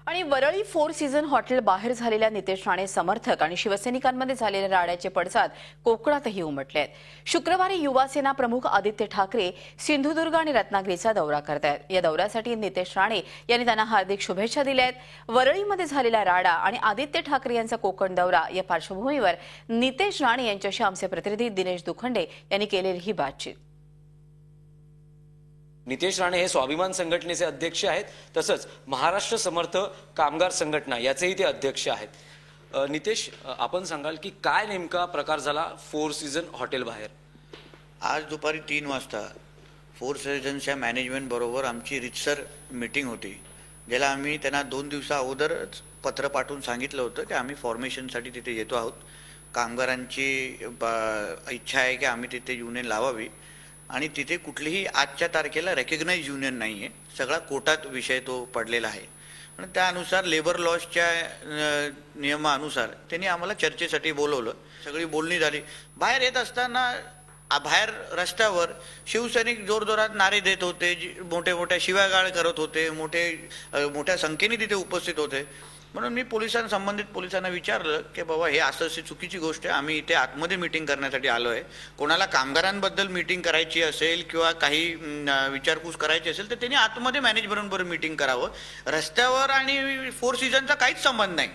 आणि Worli four season hotel बाहेर झालेल्या नितेश राणे समर्थक आणि शिवसैनिकांमध्ये झालेल्या राड्याचे पडसाद कोकणातही उमटले आहेत। शुक्रवारी युवासेना प्रमुख आदित्य ठाकरे सिंधुदुर्ग आणि रत्नागिरीचा दौरा करतायत। या दौऱ्यासाठी नितेश राणे यांनी त्यांना हार्दिक शुभेच्छा दिल्या आहेत। वरळीमध्ये झालेला राडा आणि आदित्य ठाकरे यांचा कोकण दौरा या पार्श्वभूमीवर नितेश राणे यांच्याशी आमचे प्रतिनिधी दिनेश दुखंडे यांनी केलेली ही बातचीत। नितेश राणे हे स्वाभिमान संघटनेचे अध्यक्ष आहेत, तसंच महाराष्ट्र समर्थ कामगार संघटना याचेही ते अध्यक्ष आहेत। नितेश, आपण सांगाल की काय नेमका प्रकार झाला फोर सीझन हॉटेल बाहेर? आज दुपारी 3 वाजता फोर सीझनच्या मॅनेजमेंट बरोबर आमची रितसर मीटिंग होती, ज्याला आम्ही त्यांना 2 दिवसा अगोदरच पत्र पाठवून सांगितलं होतं की आम्ही फॉर्मेशनसाठी तिथे येतो आहोत। कामगारांची इच्छा आहे की आम्ही तिथे युनियन लावावी आणि तिथे कुठलीही आजच्या तारखेला रेकग्नाइज युनियन नाही आहे, सगळा कोर्टात विषय तो पडलेला आहे। पण त्यानुसार लेबर लॉजच्या नियमानुसार त्यांनी आम्हाला चर्चेसाठी बोलवलं। सगळी बोलणी झाली। बाहेर येत असताना बाहेर रस्त्यावर शिवसैनिक जोरजोरात नारे देत होते, मोठे मोठ्या शिव्यागाळ करत होते, मोठ्या संख्येने तिथे उपस्थित होते। म्हणून मी संबंधित पोलिसांना विचारलं की बाबा हे असं चुकीची गोष्ट आहे, आम्ही इथे आतमध्ये मीटिंग करण्यासाठी आलो आहे, कोणाला कामगारांबद्दल मीटिंग करायची असेल किंवा काही विचारपूस करायची असेल तर त्यांनी आतमध्ये मॅनेजमेंटबरोबर मीटिंग करावं, रस्त्यावर आणि फोर सीझनचा काहीच संबंध नाही।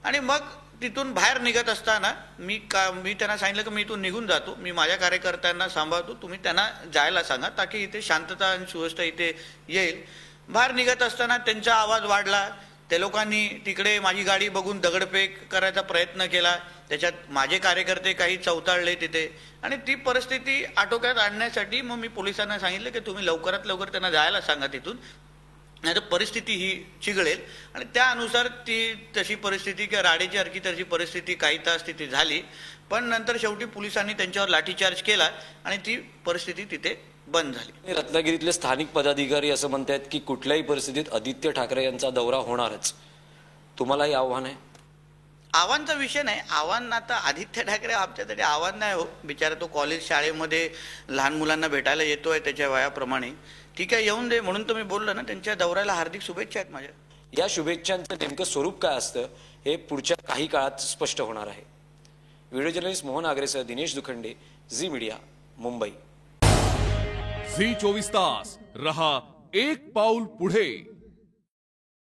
आणि मग तिथून बाहेर निघत असताना मी त्यांना सांगितलं की मी इथून निघून जातो, मी माझ्या कार्यकर्त्यांना सांभाळतो, तुम्ही त्यांना जायला सांगा ताकी इथे शांतता आणि सुव्यवस्था इथे येईल। बाहेर निघत असताना त्यांचा आवाज वाढला, त्या लोकांनी तिकडे माझी गाडी बघून दगडफेक करायचा प्रयत्न केला, त्याच्यात माझे कार्यकर्ते काही चौताळले तिथे। आणि ती परिस्थिती आटोक्यात आणण्यासाठी मग मी पोलिसांना सांगितलं की तुम्ही लवकरात लवकर त्यांना जायला सांगा तिथून, नाही तर परिस्थिती ही चिघळेल। आणि त्यानुसार ती तशी परिस्थिती किंवा राडेची हरकी तशी परिस्थिती काही तास तिथे झाली, पण नंतर शेवटी पोलिसांनी त्यांच्यावर लाठीचार्ज केला आणि ती परिस्थिती तिथे बंद झाली। रत्नागिरीतले स्थानिक पदाधिकारी असं म्हणतात की कुठल्याही परिस्थितीत आदित्य ठाकरे यांचा दौरा होणारच, तुम्हालाही आव्हान आहे? आव्हानचा विषय नाही, आव्हान आता आदित्य ठाकरे आमच्यासाठी आव्हान नाही हो, बिचारा तो कॉलेज शाळेमध्ये लहान मुलांना भेटायला येतोय त्याच्या वयाप्रमाणे, ठीक आहे येऊन दे, म्हणून तुम्ही बोललं ना, त्यांच्या दौऱ्याला हार्दिक शुभेच्छा आहेत माझ्या। या शुभेच्छांचं नेमकं स्वरूप काय असतं हे पुढच्या काही काळात स्पष्ट होणार आहे। व्हिडिओ जर्नलिस्ट मोहन आगरेसह Dinesh Dukhande, Zee media, Mumbai. Zee 24 तास रहा एक पाऊल पुढे।